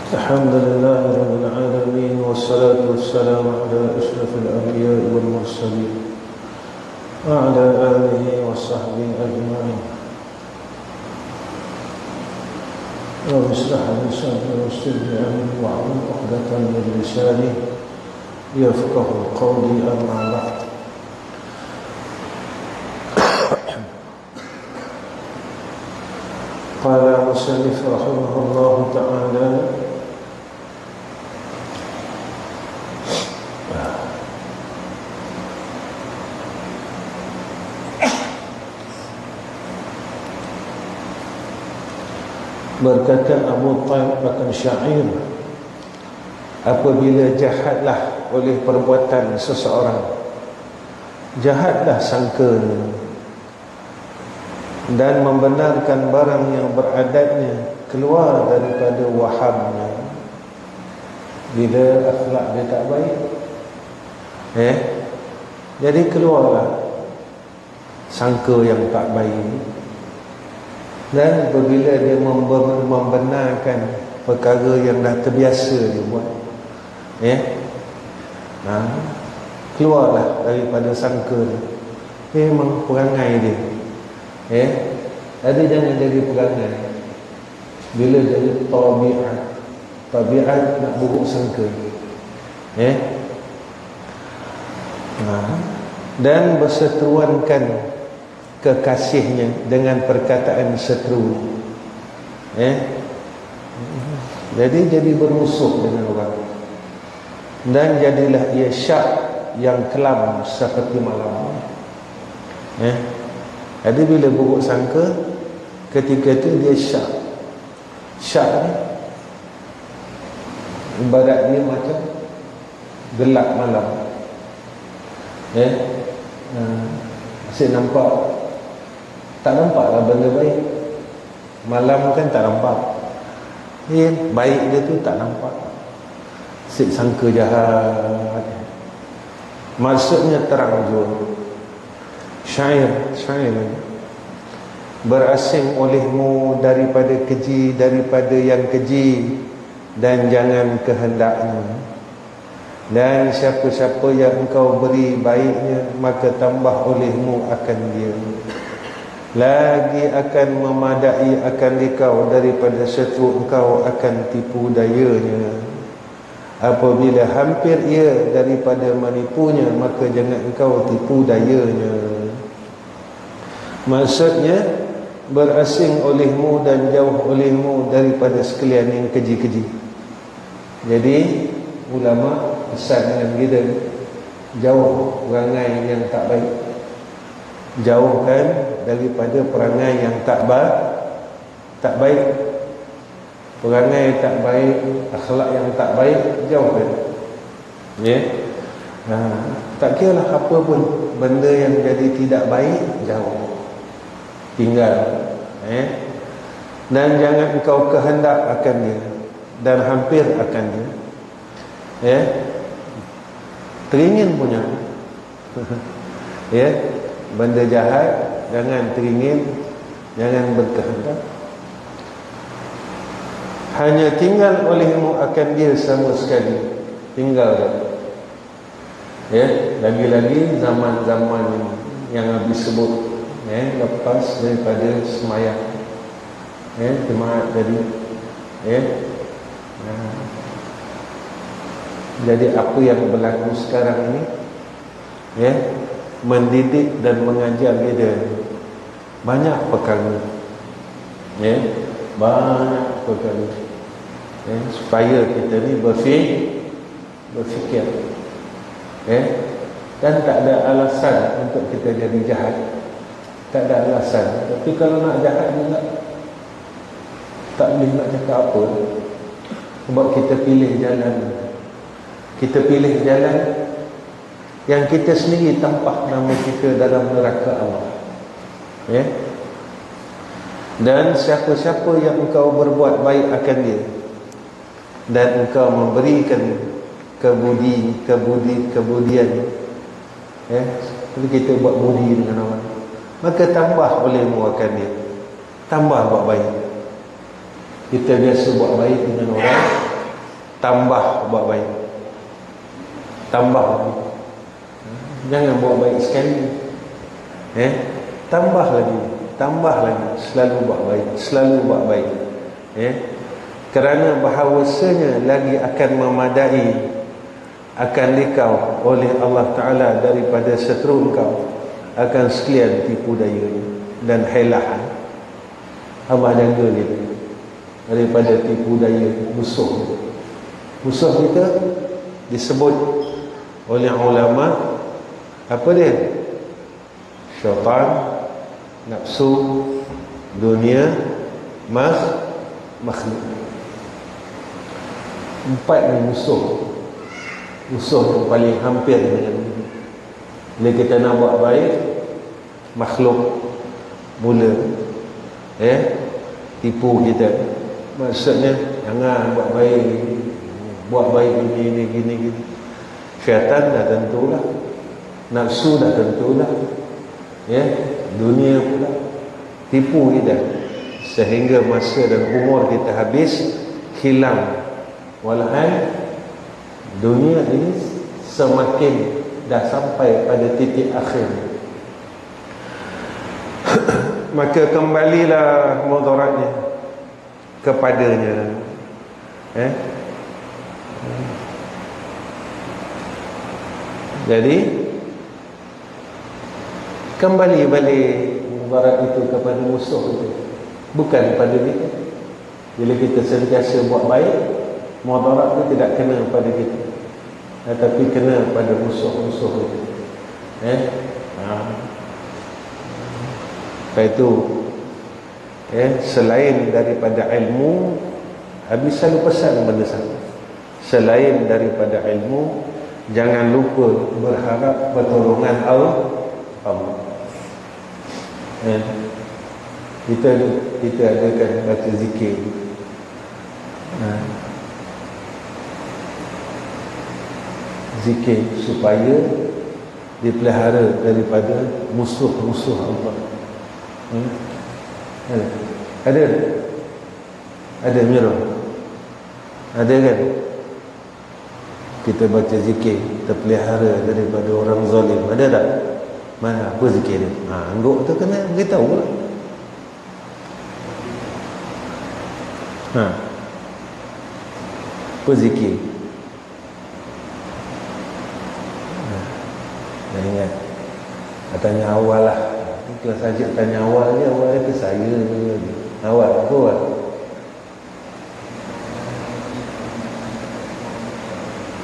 الحمد لله رب العالمين والصلاة والسلام على أشرف الأنبياء والمرسلين وعلى آله وصحبه أجمعين. رب اشرح لي صدري ويسر لي أمري واحلل عقدة من لساني يفقهوا قولي. أما بعد، قال المصنف رحمه الله تعالى: berkata Abu Talib akan syair, apabila jahatlah oleh perbuatan seseorang, jahatlah sangkanya, dan membenarkan barang yang beradatnya keluar daripada wahamnya. Bila akhlak dia tak baik, jadi keluarlah sangka yang tak baik. Dan apabila dia membenarkan perkara yang dah terbiasa dia buat, keluarlah daripada sangka dia. Memang perangai dia, jadi jangan jadi perangai. Bila jadi tabiat nak buruk sangka, dan berseteruankan kekasihnya dengan perkataan seteru, jadi bermusuh dengan orang, dan jadilah ia syak yang kelam seperti malam. Jadi bila buruk sangka, ketika itu dia syak ni ibarat dia macam gelap malam. Asyik nampak, tak nampaklah benda baik. Malam kan tak nampak, baik dia tu tak nampak. Asyik sangka jahat, maksudnya terang jua. Syair berasing olehmu daripada keji, daripada yang keji, dan jangan kehendaknya. Dan siapa-siapa yang engkau beri baiknya, maka tambah olehmu akan dia. Lagi akan memadai akan dikau daripada seteru engkau akan tipu dayanya. Apabila hampir ia daripada menipunya, maka jangan engkau tipu dayanya. Maksudnya berasing olehmu dan jauh olehmu daripada sekalian yang keji-keji. Jadi ulama pesan dengan kita, jauh perangai yang tak baik, jauhkan daripada perangai yang tak baik. Perangai tak baik, akhlak yang tak baik, jauhkan. Tak kira lah apa pun benda yang jadi tidak baik, jauh, tinggal. Dan jangan engkau kehendak akan dia, dan hampir akan dia. Teringin punya. Benda jahat jangan teringin, jangan berkehendak. Hanya tinggal olehmu akan dia sama sekali, tinggal. Lagi-lagi zaman-zaman yang habis sebut, lepas daripada semayang, jemaat tadi, jadi apa yang berlaku sekarang ini, mendidik dan mengajar kita banyak perkara, banyak perkara, supaya kita ni berfikir, dan tak ada alasan untuk kita jadi jahat. Tak ada alasan. Tapi kalau nak jahat juga, tak boleh nak cakap apa. Sebab kita pilih jalan, yang kita sendiri tampak nama kita dalam neraka Allah. Dan siapa-siapa yang engkau berbuat baik akan dia, dan engkau memberikan kebudian, jadi kita buat budi dengan orang, maka tambah olehmu akan dia, tambah buat baik. Kita biasa buat baik dengan orang, tambah buat baik. Tambah lagi. Jangan buat baik sekali. Tambah lagi. Tambah lagi. Selalu buat baik. Selalu buat baik. Kerana bahawasanya lagi akan memadai akan dikau oleh Allah Ta'ala daripada seteru kau akan sekalian tipu daya dan helahan. Abah jaga dia daripada tipu daya musuh. Musuh kita disebut oleh ulama apa dia? Syaitan, nafsu, dunia, makhluk. 4 ni musuh. Musuh yang paling hampir dengan kita. Bila kita nak buat baik, makhluk mula tipu kita. Maksudnya jangan buat baik, buat baik gini. Syaitan dah tentulah, nafsu dah tentulah, dunia pula tipu kita sehingga masa dan umur kita habis, hilang. Walhal dunia ini semakin dah sampai pada titik akhir. Maka kembalilah mudaratnya kepadanya. Jadi kembali balik mudarat itu kepada musuh itu, bukan pada kita. Bila kita sentiasa buat baik, mudarat itu tidak kena pada kita, tetapi kena pada musuh-musuh itu. Lepas itu selain daripada ilmu, habis selalu pesan benda satu, selain daripada ilmu, jangan lupa berharap pertolongan Allah. Kita adakan baca zikir, zikir supaya dipelihara daripada musuh-musuh Allah. Ada Mira, ada kan? Kita baca zikir terpelihara daripada orang zalim, ada tak? Mana apa zikir dia? Angguk tu kena beritahu lah. Apa zikir? Dah ingat? Tanya awal lah. Kalau saja tanya awal dia, awal ke saya ke? Awal apa awal?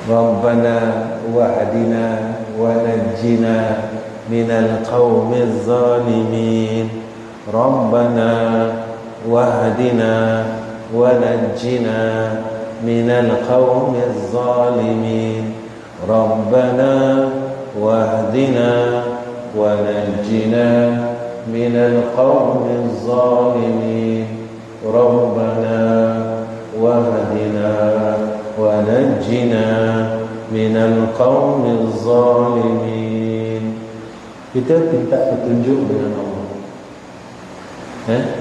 Rabbana wahdina wa najjina minal qawmiz zalimin. Rabbana wahdina wa najjina minal qawmiz zalimin. Rabbana wahdina wa najjina minal qawmiz zalimin. Rabbana wahdina wa najjina minal qawmiz zalimin. Kita minta petunjuk dengan Allah.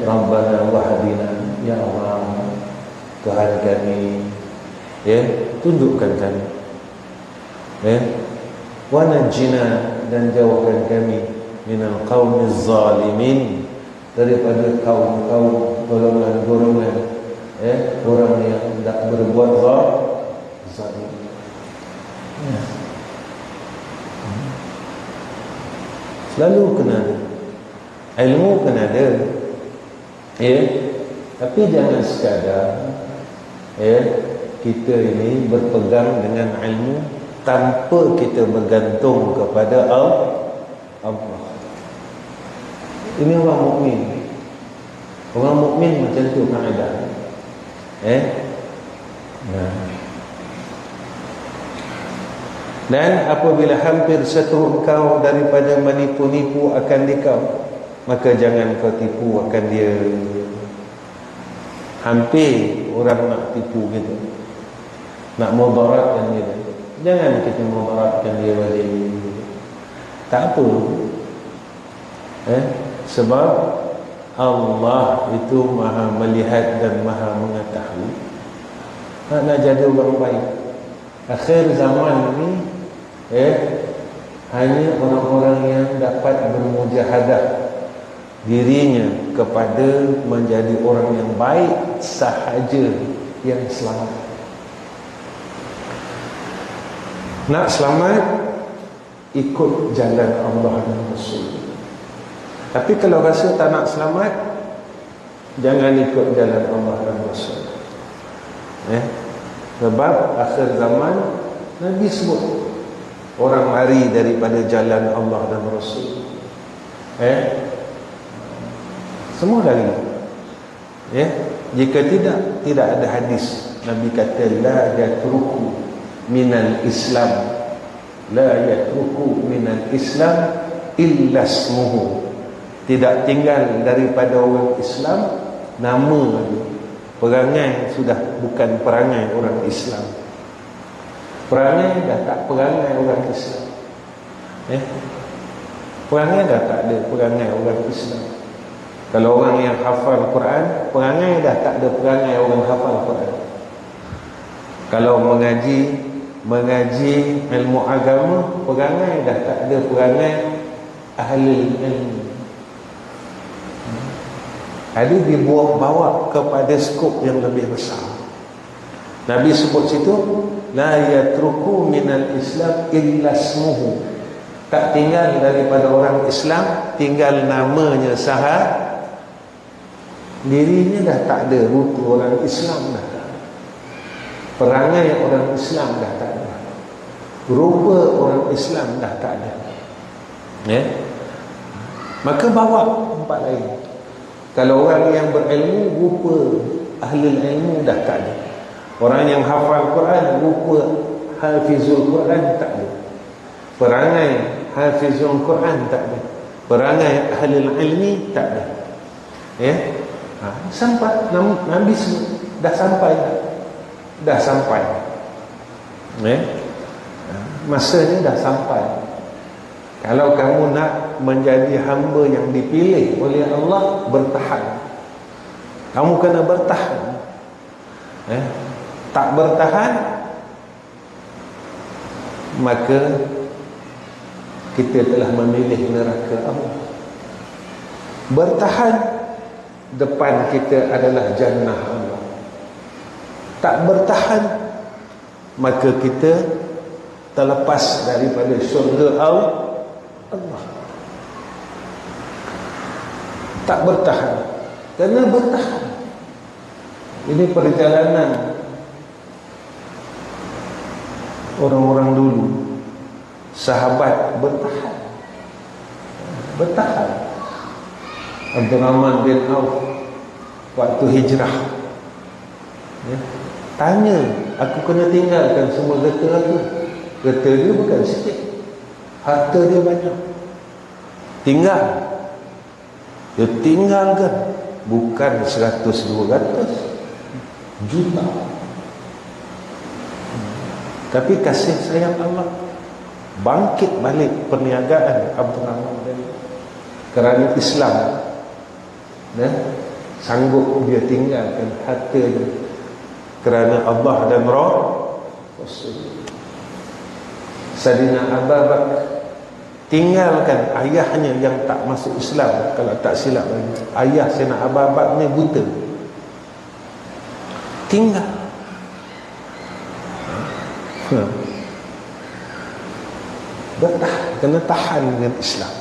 Rabbana wahdina, ya Allah, Tuhan kami, tunjukkan kami. Wa najjina, dan jauhkan kami minal qawmiz zalimin, daripada kaum-kaum, golongan-golongan orang yang tidak berbuat zalim. Selalu kena ilmu, kena ada, tapi jangan sekadar kita ini berpegang dengan ilmu tanpa kita bergantung kepada Allah. Ini orang mukmin. Orang mukmin macam tu kaedah. Dan apabila hampir seteru engkau daripada menipu-nipu akan dikau, maka jangan kau tipu akan dia. Hampir orang nak tipu kita, nak mudaratkan dia, jangan kita mudaratkan dia balik. Tak apa. Sebab Allah itu maha melihat dan maha mengetahui. nak jadi orang baik. Akhir zaman ni hanya orang-orang yang dapat bermujahadah dirinya kepada menjadi orang yang baik sahaja yang selamat. Nak selamat, ikut jalan Allah dan Rasul. Tapi kalau rasa tak nak selamat, jangan ikut jalan Allah dan Rasul. Sebab akhir zaman Nabi sebut orang lari daripada jalan Allah dan Rasul. Semua lari. Jika tidak ada hadis. Nabi kata la yatruku minal Islam, la yatruku minal Islam illa ismuhu. Tidak tinggal daripada orang Islam nama dia. Perangai sudah bukan perangai orang Islam. Perangai dah tak perangai orang Islam. Perangai dah tak ada perangai orang Islam. Kalau orang yang hafal Quran, perangai dah tak ada perangai orang hafal Quran. Kalau mengaji ilmu agama, perangai dah tak ada perangai ahli ilmu. Ada dibawa kepada skop yang lebih besar. Nabi sebut situ la yatruku minal Islam illa ismuhu. Tak tinggal daripada orang Islam, tinggal namanya sahaja. Dirinya dah tak ada, rupa orang Islam dah tak ada, perangai orang Islam dah tak ada, rupa orang Islam dah tak ada. Maka bawa tempat lain. Kalau orang yang berilmu, rupa ahli ilmu dah tak ada. Orang yang hafal Quran, rupa hafizul Quran tak ada. Perangai hafizul Quran tak ada. Perangai ahli ilmi tak ada. Sampai Nabi dah sampai. Dah sampai. Masanya dah sampai. Kalau kamu nak menjadi hamba yang dipilih oleh Allah, bertahan. Kamu kena bertahan. Tak bertahan, maka kita telah memilih neraka Allah. Bertahan, depan kita adalah jannah Allah. Tak bertahan, maka kita terlepas daripada syurga Allah. Tak bertahan, kena bertahan. Ini perjalanan orang-orang dulu. Sahabat bertahan. Abdurrahman bin Auf waktu hijrah, tanya, aku kena tinggalkan semua harta aku. Harta dia bukan sikit, harta dia banyak. Dia tinggalkan bukan 100-200 juta, tapi kasih sayang Allah bangkit balik perniagaan Abdurrahman bin Auf kerana Islam. Sanggup dia tinggalkan harta dia kerana Allah dan Rasul. Sayyidina Abu Bakar tinggalkan ayahnya yang tak masuk Islam, kalau tak silap lagi. Ayah Sayyidina Abu Bakar ni buta. Tinggal. Bertahan, kena tahan dengan Islam.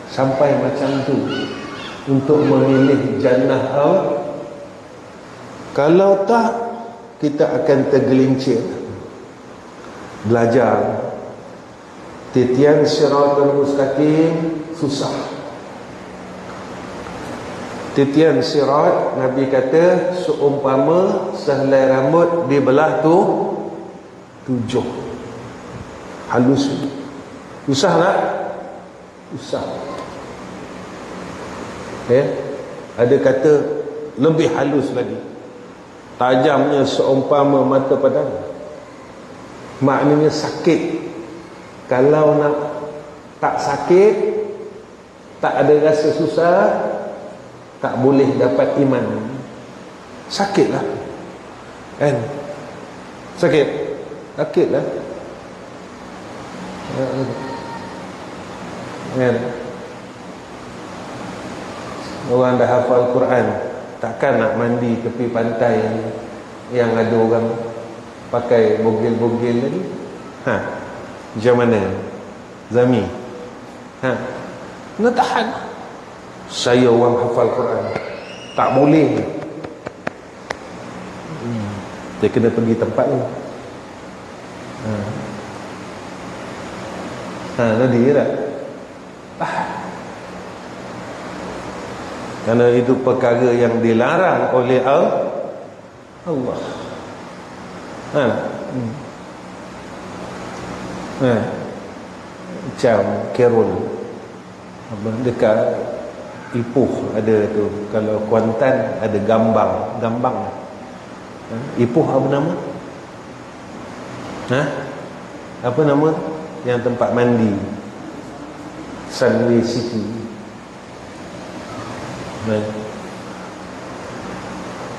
Sampai macam tu untuk memilih jannah Allah. Kalau tak, kita akan tergelincir. Belajar titian siratal mustaqim susah. Titian sirat, Nabi kata seumpama sehelai rambut dibelah tu 7. Halus. Susah tak? Susah. Ada kata lebih halus lagi. Tajamnya seumpama mata pedang. Maknanya sakit. Kalau nak tak sakit, tak ada rasa susah, tak boleh dapat iman. Sakit lah kan, sakit lah kan. Orang dah hafal Quran, takkan nak mandi tepi pantai yang ada orang pakai bogil-bogil lagi. Macam mana Zami? Nak tahan. Saya orang hafal Quran, tak boleh. Dia kena pergi tempat ni. Nanti tak? Kerana itu perkara yang dilarang oleh Allah. Macam Kerol dekat Ipoh ada tu, kalau Kuantan ada Gambang. Ipoh apa nama? Apa nama yang tempat mandi? Sunway City.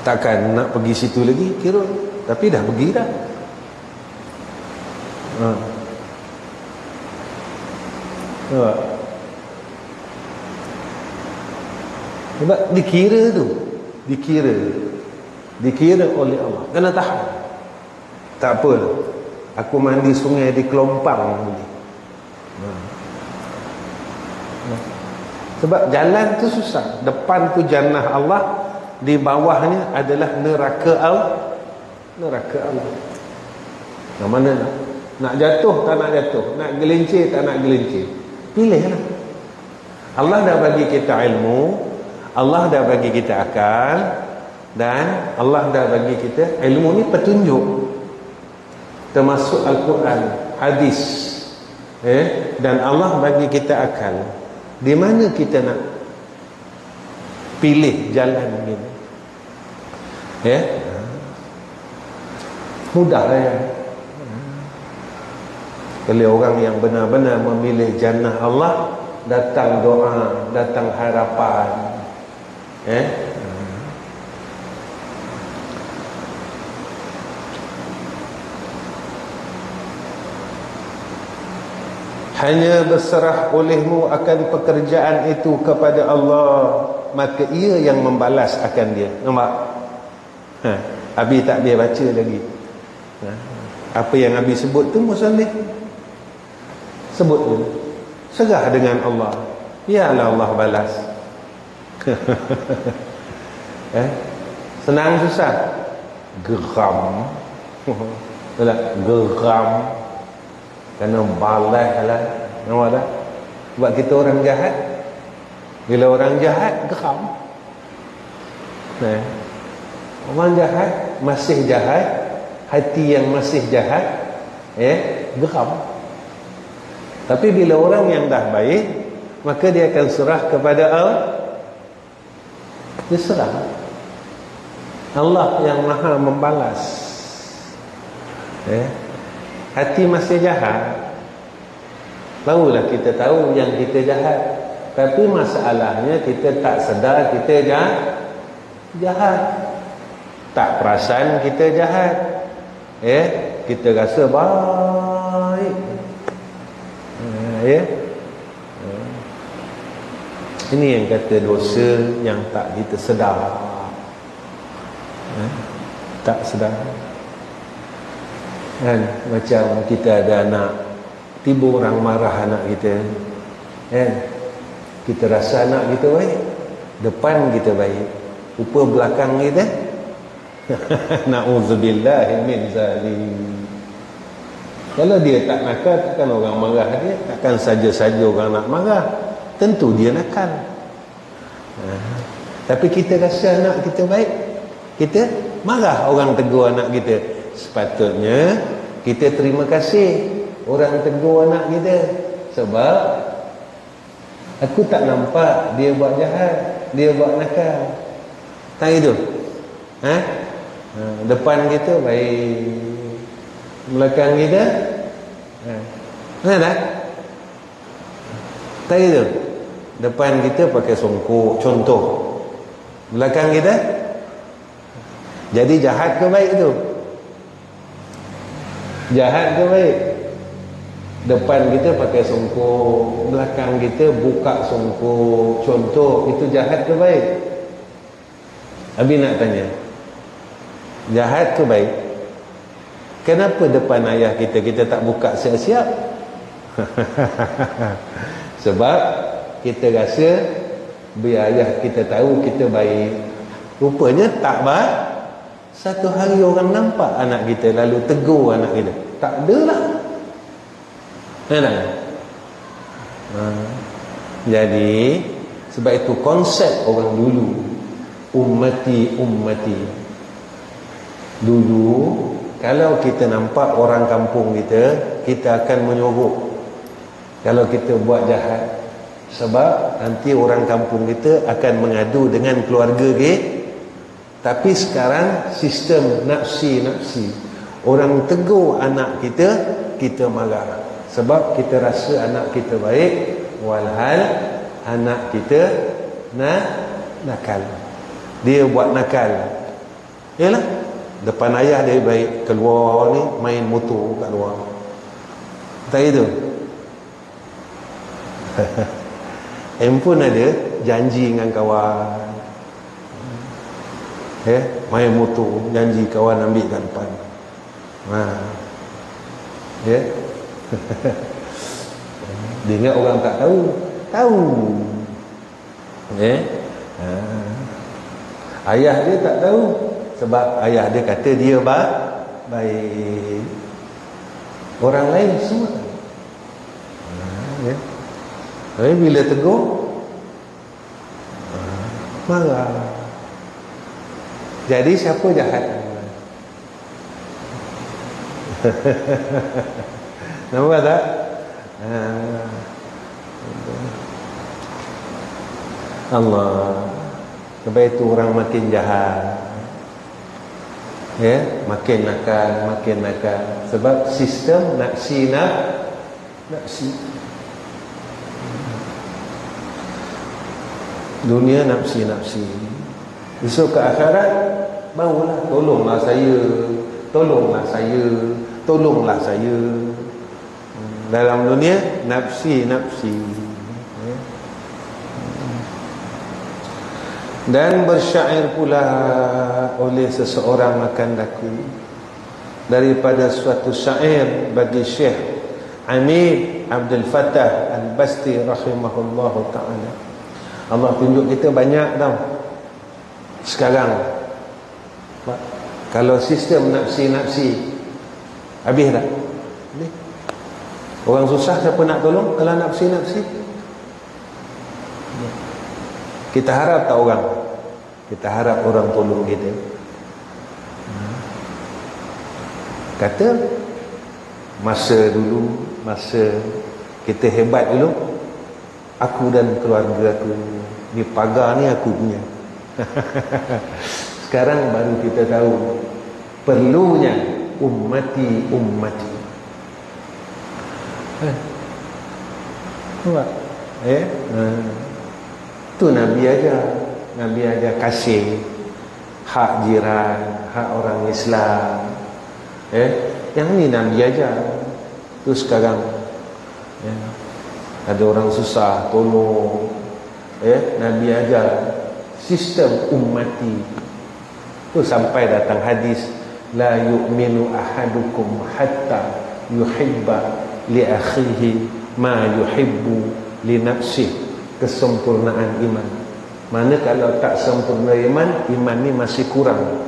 Takkan nak pergi situ lagi kira, tapi dah pergi dah. Sebab dikira oleh Allah. Kena tahan. Tak apa, aku mandi sungai di Kelompang boleh. Sebab jalan tu susah. Depan tu jannah Allah, di bawahnya adalah neraka Allah. Yang mana nak jatuh tak nak jatuh, nak gelincir tak nak gelincir, pilihlah. Allah dah bagi kita ilmu, Allah dah bagi kita akal, dan Allah dah bagi kita ilmu ni petunjuk, termasuk Al-Quran, hadis, dan Allah bagi kita akal. Di mana kita nak pilih jalan begini? Mudahlah ya. Kalau orang yang benar-benar memilih jannah Allah, datang doa, datang harapan. Hanya berserah olehmu akan pekerjaan itu kepada Allah, maka ia yang membalas akan dia. Nampak? Abi tak biar baca lagi. Apa yang Abi sebut tu Musallih sebut tu, serah dengan Allah, biarlah Allah balas. Senang susah? Geram. Geram kerana balas lah. Nampak tak? Sebab kita orang jahat. Bila orang jahat, geram. Orang jahat, masih jahat, hati yang masih jahat, geram. Tapi bila orang yang dah baik, maka dia akan serah kepada Allah. Dia serah. Allah yang maha membalas. Hati masih jahat, barulah kita tahu yang kita jahat. Tapi masalahnya kita tak sedar kita jahat, tak perasan kita jahat. Kita rasa baik. Ini yang kata dosa yang tak kita sedar. Tak sedar. Kan macam kita ada anak, tiba orang marah anak kita, kita rasa anak kita baik, depan kita baik, rupa belakang kita na'udzubillah min zalim. Kalau dia tak nakal, takkan orang marah dia, takkan saja-saja orang nak marah, tentu dia nakal. Tapi kita rasa anak kita baik, kita marah orang tegur anak kita. Sepatutnya kita terima kasih orang tegur anak kita, sebab aku tak nampak dia buat jahat, dia buat nakal. Tak itu? Depan kita baik, belakang kita tak? Tak itu? Depan kita pakai songkok, contoh. Belakang kita Jadi jahat ke baik tu? Jahat ke baik? Depan kita pakai songkok, belakang kita buka songkok, contoh, itu jahat ke baik? Abi nak tanya, jahat ke baik? Kenapa depan ayah kita tak buka siap-siap? Sebab kita rasa biar ayah kita tahu kita baik. Rupanya tak baik. Satu hari orang nampak anak kita lalu tegur anak kita, tak adalah. Jadi sebab itu konsep orang dulu, ummati dulu, kalau kita nampak orang kampung kita akan menyuruh kalau kita buat jahat, sebab nanti orang kampung kita akan mengadu dengan keluarga kita. Tapi sekarang sistem nafsi, orang tegur anak kita marah sebab kita rasa anak kita baik, walhal anak kita nakal. Dia buat nakal, yalah, depan ayah dia baik, keluar ni main motor kat luar, tak itu. Handphone ada, janji dengan kawan, main motor, janji kawan ambil kat depan. Dia ingat orang tak tahu. Ayah dia tak tahu, sebab ayah dia kata dia baik. Orang lain semua tahu. Tapi bila tegur, marah. Jadi siapa jahat? Nampak tak? Allah. Sebab itu orang makin jahat, makin nakal. Sebab sistem nafsi. Dunia nafsi. Besok ke akhirat barulah tolonglah saya. Dalam dunia nafsi. Dan bersyair pula oleh seseorang akan daku daripada suatu syair bagi Syekh Hamid Abdul Fattah Al-Basti rahimahullahu ta'ala. Allah tunjuk kita banyak tau sekarang. Kalau sistem nafsi habis tak? Orang susah siapa nak tolong? Kalau nafsi. Kita harap tak orang? Kita harap orang tolong kita. Kata masa kita hebat dulu, aku dan keluarga aku ni, pagar ni aku punya. Sekarang baru kita tahu perlunya ummati. Nampak? Tu Nabi aja kasih hak jiran, hak orang Islam. Yang ni Nabi aja. Tu sekarang ada orang susah, tolong. Nabi aja sistem ummati. Tu sampai datang hadis, la yu'minu ahadukum hatta yuhibba li akhihi ma yuhibbu li nafsihi. Kesempurnaan iman. Mana kalau tak sempurna iman ni masih kurang.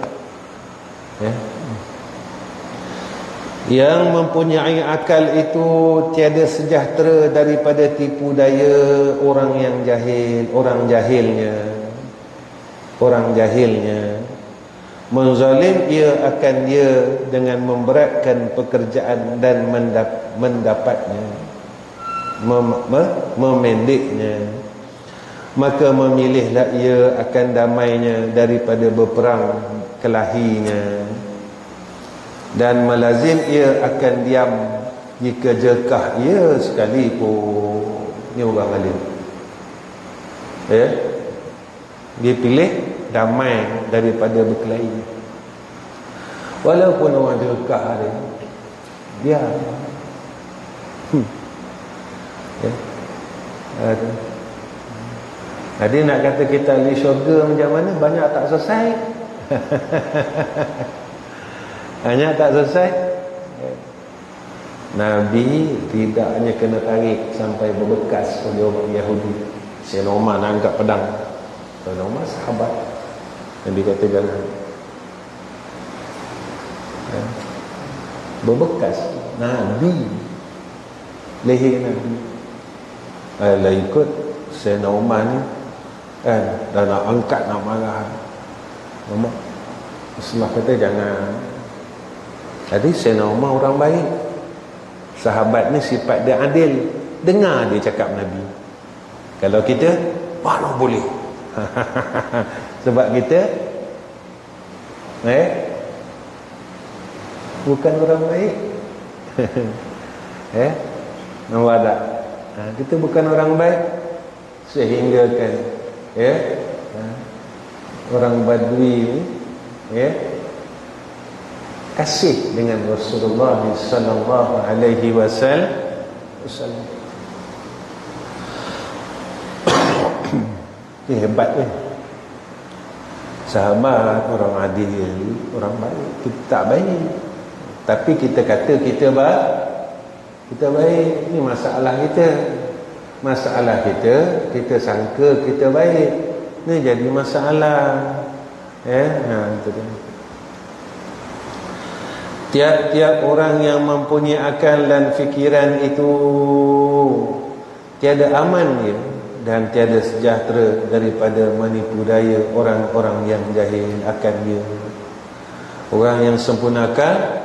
Yang mempunyai akal itu tiada sejahtera daripada tipu daya orang yang jahil, orang jahilnya. Menzalim ia akan dia dengan memberatkan pekerjaan dan mendapatnya, memendeknya. Maka memilihlah ia akan damainya daripada berperang kelahinya, dan melazim ia akan diam jika jekah ia sekalipun. Ni orang alim, dia pilih damai daripada berkelahi. Walaupun orang dekat dia ya. Jadi nak kata kita ahli syurga macam mana, banyak tak selesai. Banyak tak selesai. Nabi tidak hanya kena tarik sampai berbekas oleh orang Yahudi. Sayyidina Umar nak angkat pedang. Sayyidina Umar sahabat. Nabi kata jangan. Berbekas Nabi, leher Nabi. Lah ikut Sayyidina Umar ni kan, dah nak angkat, nak marah. Umar Rasulullah kata jangan. Jadi Sayyidina Umar orang baik. Sahabat ni sifat dia adil. Dengar dia cakap Nabi. Kalau kita, mana boleh. Sebab kita bukan orang baik. Nampak tak? Kita bukan orang baik, sehingga kan orang Badui ni kasih dengan Rasulullah sallallahu alaihi wasallam. Ini hebat ni. Sahabat, orang adil, orang baik. Kita tak baik, tapi kita kata kita baik. Ini masalah kita. Masalah kita sangka kita baik. Ini jadi masalah. Itu dia. Tiap-tiap orang yang mempunyai akal dan fikiran itu tiada aman dia dan tiada sejahtera daripada menipu daya orang-orang yang jahil akan dia. Orang yang sempurna akal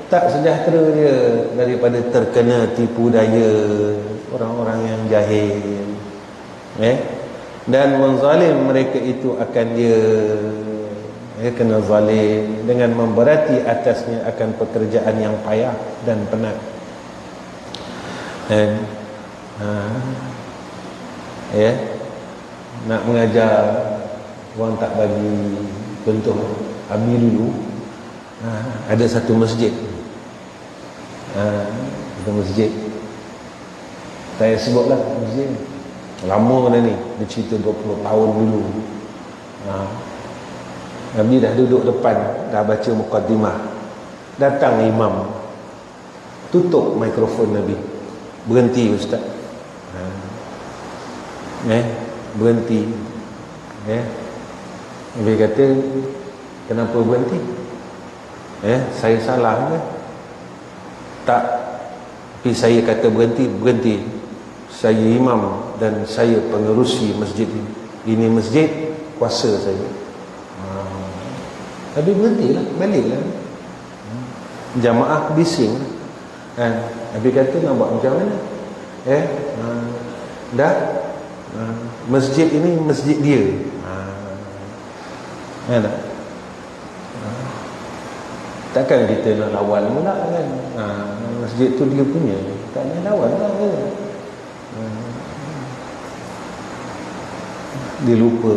tak sejahtera dia daripada terkena tipu daya orang-orang yang jahil. Dan menzalim mereka itu akan dia kena zalim dengan memberati atasnya akan pekerjaan yang payah dan penat. Dan nak mengajar orang tak bagi contoh. Abi dulu ada satu masjid, saya sebutlah masjid lama dah ni, dia cerita 20 tahun dulu. Nabi dah duduk depan, dah baca muqaddimah, datang imam, tutup mikrofon Nabi, berhenti ustaz. Berhenti. Nabi kata, kenapa berhenti? Saya salah ke? Tak. Tapi saya kata berhenti. Saya imam dan saya pengerusi masjid ini. Ini masjid kuasa saya. Tapi berhentilah, baliklah. Jamaah bising. Nabi kata nak buat macam mana? Dah masjid ini masjid dia. Takkan kita nak lawan pula kan? Masjid tu dia punya, tak nak lawan lah kan? Dia lupa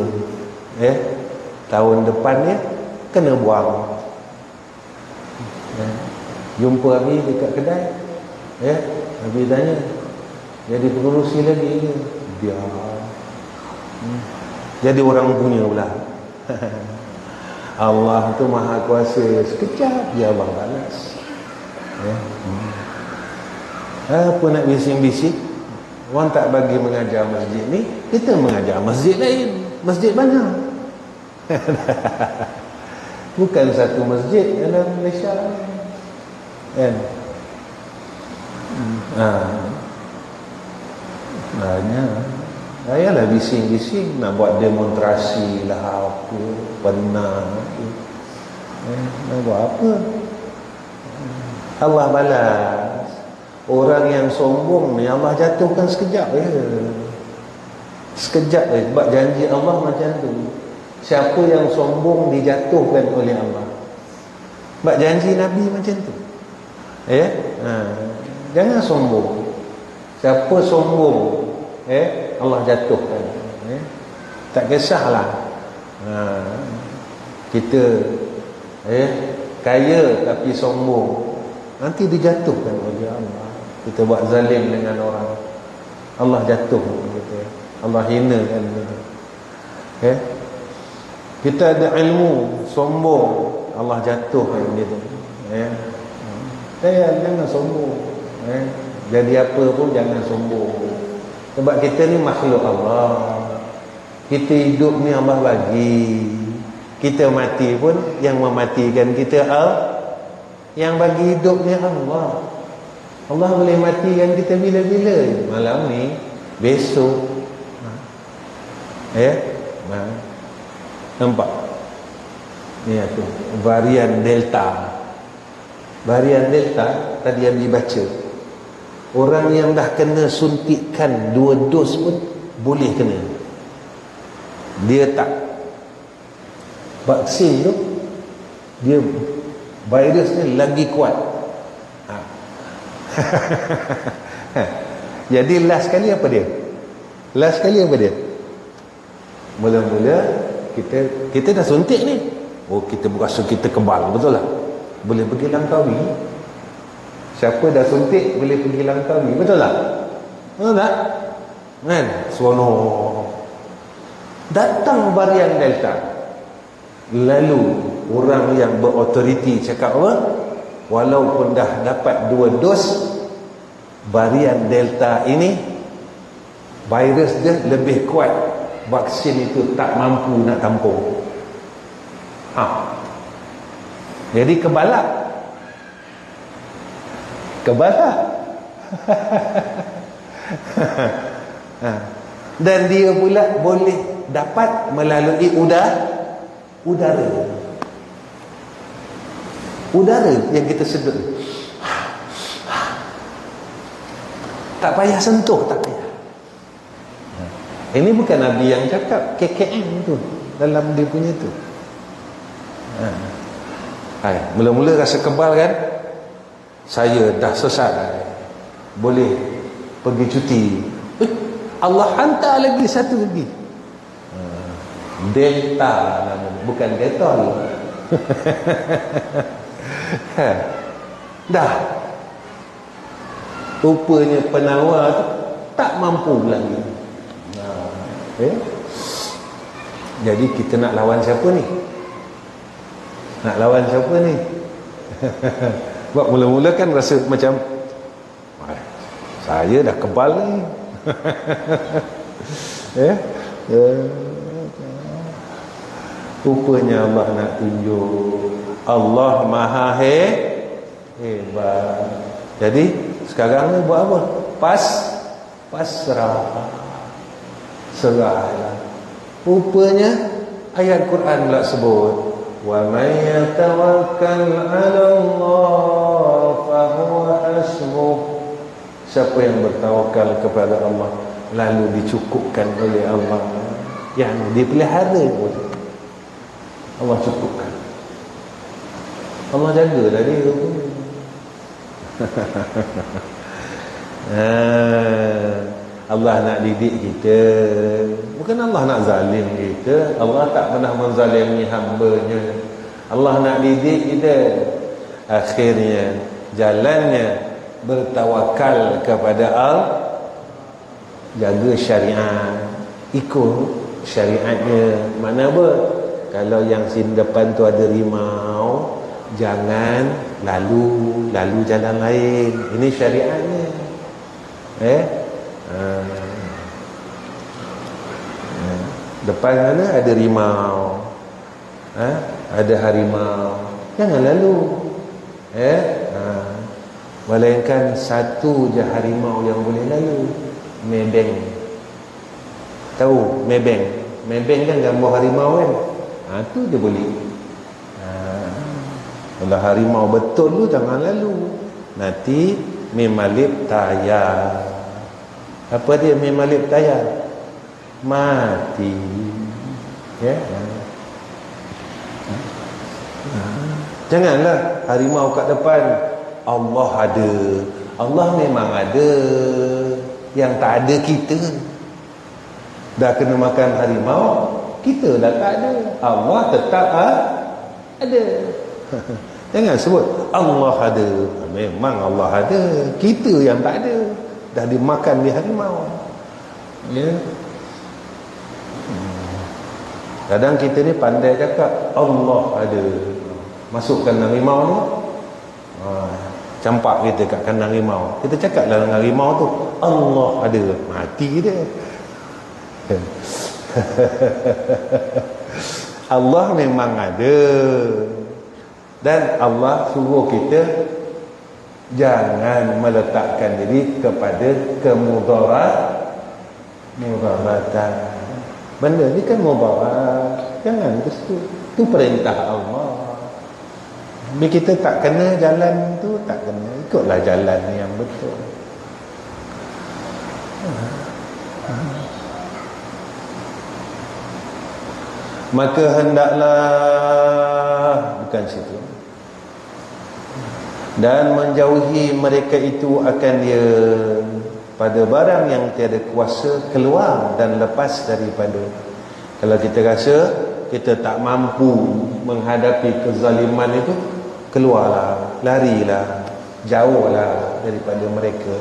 tahun depannya kena buang. Jumpa Abi dekat kedai, Abi tanya, jadi pengurusi lagi ke? Dia jadi orang punya pula. Allah tu maha kuasa, sekejap dia Allah balas. Apa nak bising-bising? Orang tak bagi mengajar masjid ni, kita mengajar masjid lain, masjid banyak. Bukan satu masjid dalam Malaysia kan? Banyak. Ayalah bising-bising nak buat demonstrasi lah apa, pernah nak buat apa? Allah balas. Orang yang sombong ni Allah jatuhkan sekejap je. Sekejap je. Sebab janji Allah macam tu. Siapa yang sombong dijatuhkan oleh Allah. Sebab janji Nabi macam tu. Jangan sombong. Siapa sombong, Allah jatuhkan. Tak kisahlah kita Kaya tapi sombong, nanti dijatuhkan oleh Allah. Kita buat zalim dengan orang, Allah jatuh gitu. Allah hinakan gitu. Kita ada ilmu, sombong, Allah jatuhkan gitu. Jangan sombong. Jadi apa pun jangan sombong. Sebab kita ni makhluk Allah. Kita hidup ni Allah bagi. Kita mati pun yang mematikan kita yang bagi hidup ni Allah. Allah boleh matikan kita bila-bila. Malam ni, besok. Nampak? Ni aku varian Delta. Varian Delta tadi yang dibaca, orang yang dah kena suntikan 2 dos pun boleh kena. Dia tak, vaksin tu dia virus ni lagi kuat. Jadi last kali apa dia? Last kali apa dia? Mula-mula kita dah suntik ni. Oh, kita berasa kita kebal, betul lah. Boleh pergi Langkawi. Siapa dah suntik boleh pergi Langkawi, betul tak? Betul tak? Kan? Seronok. Datang varian Delta. Lalu orang yang berautoriti cakap apa? Walaupun dah dapat 2 dos, varian Delta ini virus dia lebih kuat. Vaksin itu tak mampu nak tampung. Jadi kebalak. Dan dia pula boleh dapat melalui udara yang kita sedut. Tak payah sentuh, tak payah. Ini bukan Nabi yang cakap, KKM tu dalam dia punya tu. Mula-mula rasa kebal kan, saya dah sesat, boleh pergi cuti. Allah hantar lagi satu lagi, Delta namanya, bukan Detol. Dah rupanya penawar tu tak mampu lagi. Jadi kita nak lawan siapa ni? Nak lawan siapa ni? Sebab mula-mula kan rasa macam saya dah kebal ni. Rupanya Allah nak tunjuk Allah Maha hebat. Jadi sekarang ni buat apa? Pasrah. Serahlah. Rupanya ayat Quran pula sebut, wa may yatawakkal 'ala Allah fa huwa hasbuh. Siapa yang bertawakal kepada Allah lalu dicukupkan oleh Allah, yang dipelihara oleh Allah, cukupkan. Allah jagalah dia. Allah nak didik kita, bukan Allah nak zalim kita. Allah tak pernah menzalimi hamba-Nya. Allah nak didik kita. Akhirnya jalannya bertawakal kepada Allah, jaga syariat, ikut syariatnya. Mana apa? Kalau yang sini depan tu ada rimau, jangan lalu jalan lain. Ini syariatnya. Depan sana ada rimau, ada harimau, jangan lalu. Melainkan satu je harimau yang boleh lalu, mebeng. Tahu mebeng? Mebeng kan gambar harimau kan? Tu dia boleh. Kalau harimau betul tu jangan lalu, nanti memalip tayar. Apa dia memalip tayar? Mati. Janganlah harimau kat depan. Allah ada, Allah memang ada. Yang tak ada kita. Dah kena makan harimau, kita dah tak ada. Allah tetap ada. Jangan sebut Allah ada. Memang Allah ada, kita yang tak ada, dah dimakan di harimau. Ya. Kadang kita ni pandai cakap Allah ada, masukkan harimau ni, campak kita kat kandang harimau, kita cakap dalam harimau tu Allah ada, mati dia. Allah memang ada, dan Allah suruh kita jangan meletakkan diri kepada mudaratan. Benda ni kan mudarat, jangan ke situ. Itu perintah Allah. Bila kita tak kena jalan tu, tak kena, ikutlah jalan yang betul. Maka hendaklah, bukan situ, dan menjauhi mereka itu akan dia pada barang yang tiada kuasa keluar dan lepas daripada. Kalau kita rasa kita tak mampu menghadapi kezaliman itu, keluarlah, larilah, jauhlah daripada mereka.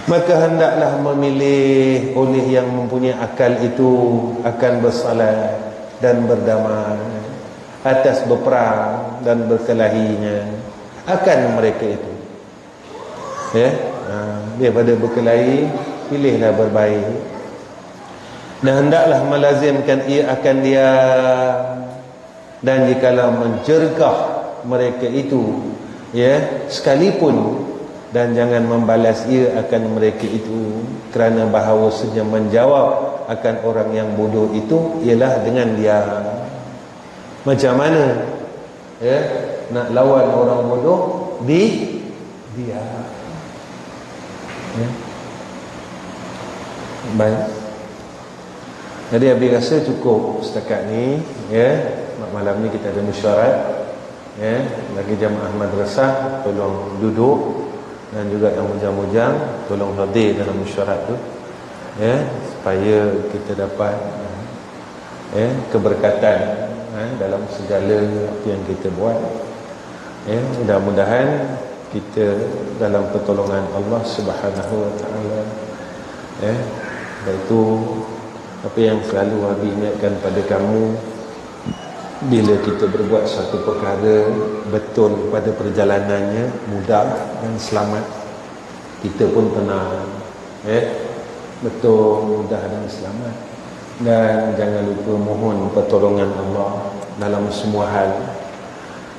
Maka hendaklah memilih oleh yang mempunyai akal itu akan bersalat dan berdamai atas berperang dan berkelahinya akan mereka itu. Ya, daripada berkelahi, pilihlah berbaik. Dan hendaklah melazimkan ia akan dia, dan jikalau menjergah mereka itu, ya, sekalipun, dan jangan membalas ia akan mereka itu, kerana bahawasanya menjawab akan orang yang bodoh itu ialah dengan dia. Macam mana, ya, nak lawan orang bodoh? Dia. Ya. Baik. Jadi Abi rasa cukup setakat ni, ya. Malam ni kita ada mesyuarat, ya. Bagi jamaah madrasah tolong duduk, dan juga yang bujang-bujang tolong hadir dalam mesyuarat tu, ya, supaya kita dapat, ya, keberkatan, dalam segala apa yang kita buat. Ya, mudah-mudahan kita dalam pertolongan Allah Subhanahu wa taala. Ya, iaitu apa yang selalu Abi ingatkan pada kamu, bila kita berbuat satu perkara betul pada perjalanannya, mudah dan selamat, kita pun tenang, ya, betul, mudah dan selamat. Dan jangan lupa mohon pertolongan Allah dalam semua hal,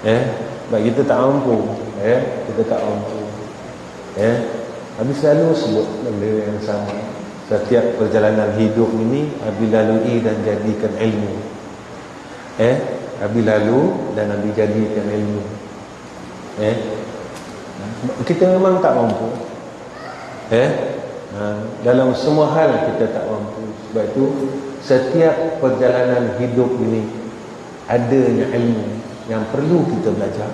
ya. Sebab kita tak mampu, ya, kita tak mampu, ya. Habis selalu sebut benda yang sama. Setiap perjalanan hidup ini Abi lalui dan jadikan ilmu, ya. Abi lalu dan Abi jadikan ilmu, ya. Kita memang tak mampu, ya. Dalam semua hal kita tak mampu. Sebab itu setiap perjalanan hidup ini adanya ilmu yang perlu kita belajar,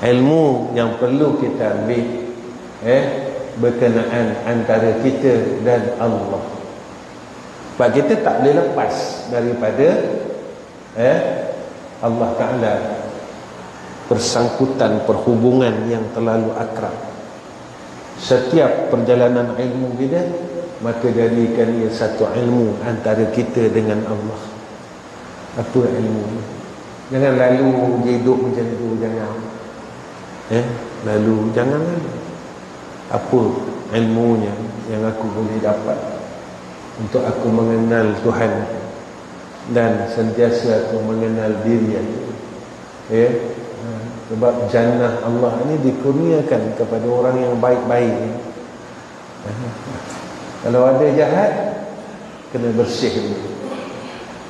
ilmu yang perlu kita ambil, berkenaan antara kita dan Allah. Sebab kita tak boleh lepas daripada Allah Ta'ala, persangkutan perhubungan yang terlalu akrab. Setiap perjalanan ilmu kita, maka jadikan ia satu ilmu antara kita dengan Allah. Apa ilmu? Jangan lalu hidup macam tu, jangan. Lalu jangan lalu. Apa ilmunya yang aku boleh dapat untuk aku mengenal Tuhan dan sentiasa aku mengenal diri aku, ya. Sebab jannah Allah ini dikurniakan kepada orang yang baik-baik. Kalau ada jahat, kena bersih dulu.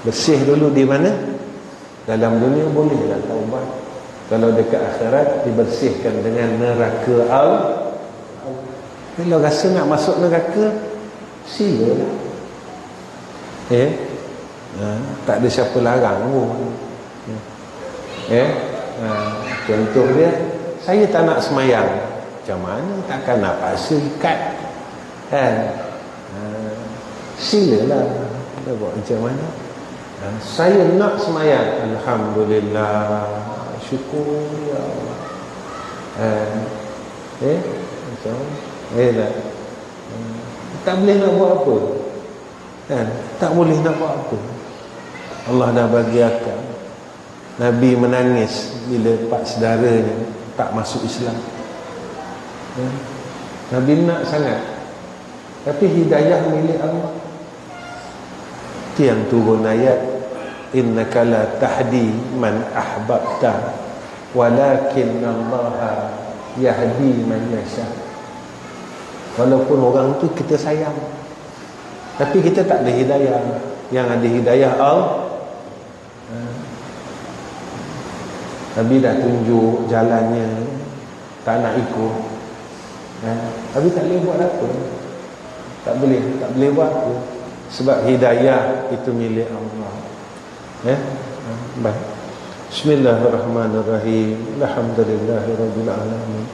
Bersih dulu di mana? Dalam dunia bolehlah taubat. Kalau dekat akhirat dibersihkan dengan neraka Kalau rasa nak masuk neraka, silalah. Tak ada siapa larang pun. Contoh dia, saya tak nak semayang. Macam mana? Takkan nak paksa ikat, kan? Silalah. Kita buat macam mana? Saya nak semayang, alhamdulillah, syukur ya Allah. Macam tak, tak boleh nak buat apa kan? Tak boleh nak buat apa. Allah dah bagi akal. Nabi menangis bila pak saudaranya tak masuk Islam. Nabi nak sangat, tapi hidayah milik Allah. Itu yang turun ayat, innaka la tahdi man ahbabta walakin Allah yahdi man yasha. Walaupun orang tu kita sayang, tapi kita tak ada hidayah. Yang ada hidayah Allah. Nabi dah tunjuk jalannya, tak nak ikut, tapi tak boleh buat apa. Tak boleh buat apa. Sebab hidayah itu milik Allah. Baik. Bismillahirrahmanirrahim. Alhamdulillahirabbil alamin.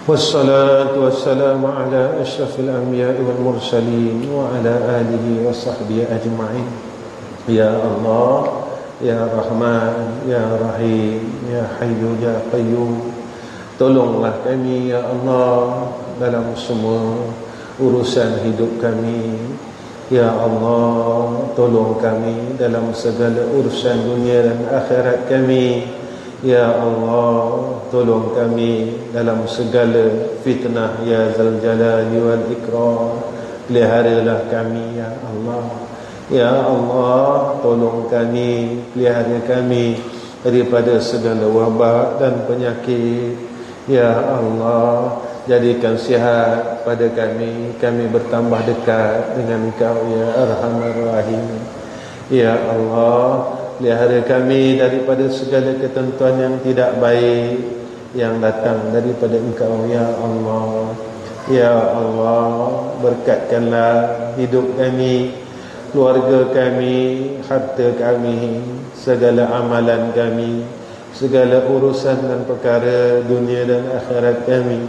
Wassalatu wassalamu ala asyrafil anbiya'i wal mursalin wa ala alihi wa sahbihi ajma'in. Ya Allah, Ya Rahman, Ya Rahim, Ya Hayyu, Ya Qayyum, tolonglah kami ya Allah dalam semua urusan hidup kami. Ya Allah, tolong kami dalam segala urusan dunia dan akhirat kami. Ya Allah, tolong kami dalam segala fitnah. Ya Zal Jalali wal Ikram, peliharalah kami ya Allah. Ya Allah, tolong kami, pelihara kami daripada segala wabak dan penyakit. Ya Allah, jadikan sihat pada kami bertambah dekat dengan Engkau ya Arhamar Rahim. Ya Allah, pelihara kami daripada segala ketentuan yang tidak baik yang datang daripada Engkau ya Allah. Ya Allah, berkatkanlah hidup kami, keluarga kami, harta kami, segala amalan kami, segala urusan dan perkara dunia dan akhirat kami.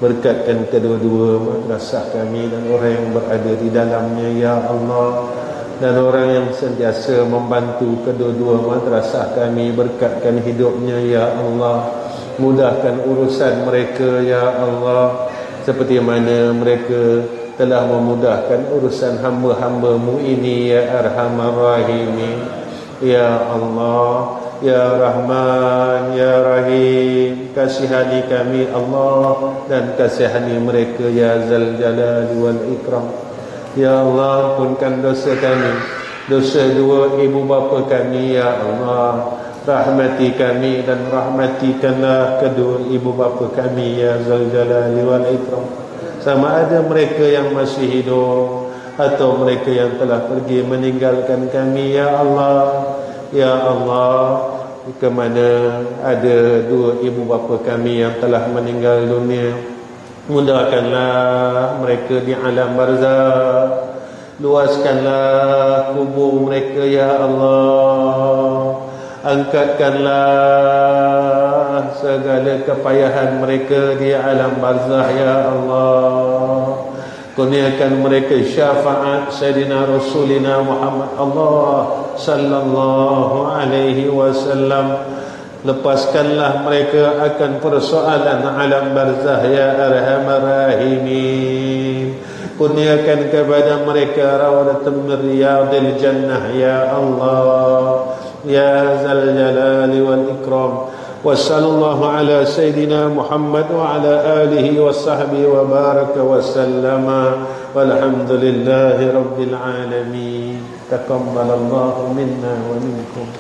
Berkatkan kedua-dua madrasah kami dan orang yang berada di dalamnya ya Allah, dan orang yang sentiasa membantu kedua-dua madrasah kami. Berkatkan hidupnya ya Allah, mudahkan urusan mereka ya Allah, seperti mana mereka telah memudahkan urusan hamba-hamba-Mu ini ya Arhamar Rahimin. Ya Allah, Ya Rahman, Ya Rahim, kasihani kami Allah dan kasihani mereka ya Zal Jalali wal Ikram. Ya Allah, ampunkan dosa kami, dosa dua ibu bapa kami ya Allah. Rahmati kami dan rahmatikanlah kedua ibu bapa kami ya Zal Jalali wal Ikram. Sama ada mereka yang masih hidup atau mereka yang telah pergi meninggalkan kami ya Allah. Ya Allah, ke mana ada dua ibu bapa kami yang telah meninggal dunia, mudahkanlah mereka di alam barzakh, luaskanlah kubur mereka ya Allah, angkatkanlah segala kepayahan mereka di alam barzakh ya Allah. Kurniakan mereka syafaat Sayyidina Rasulina Muhammad Allah sallallahu alaihi wasallam. Lepaskanlah mereka akan persoalan alam barzakh ya Arhamar Rahimin. Kurniakan kepada mereka rawdatan min riyadil jannah ya Allah, Ya Zal Jalali wal Ikram. Wa sallallahu ala Sayyidina Muhammad wa ala alihi wa sahbihi wa baraka wa sallama walhamdulillahi rabbil alamin. Taqabbalallahu minna wa minkum.